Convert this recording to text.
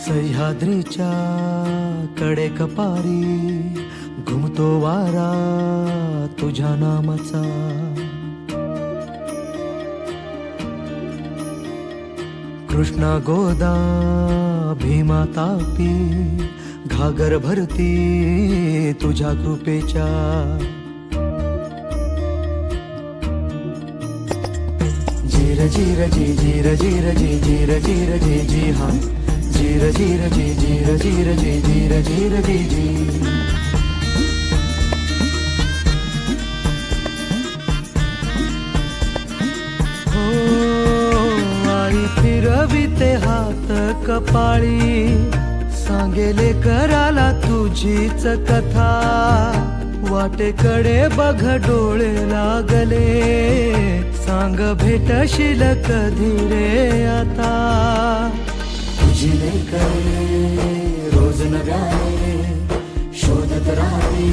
सह्याद्रीच्या कडे कपारी घुमतो वारा तुझ्या नामाचा. कृष्णा गोदा भीमा तापी घागर भरती तुझ्या कृपेच्या. जीर जीर जी जीर जीर जी जीर जीर जी जी हा जीर जीर जी जीर जीर जी जीर जीर जी जी. हो आई फिरविते हात कपाळी सांगेले कराला तुझीच कथा. वाटेकडे बघ डोळे लागले सांग भेटशील कधी रे आता. तुझी लेकरे रोज नव्याने शोधत राहती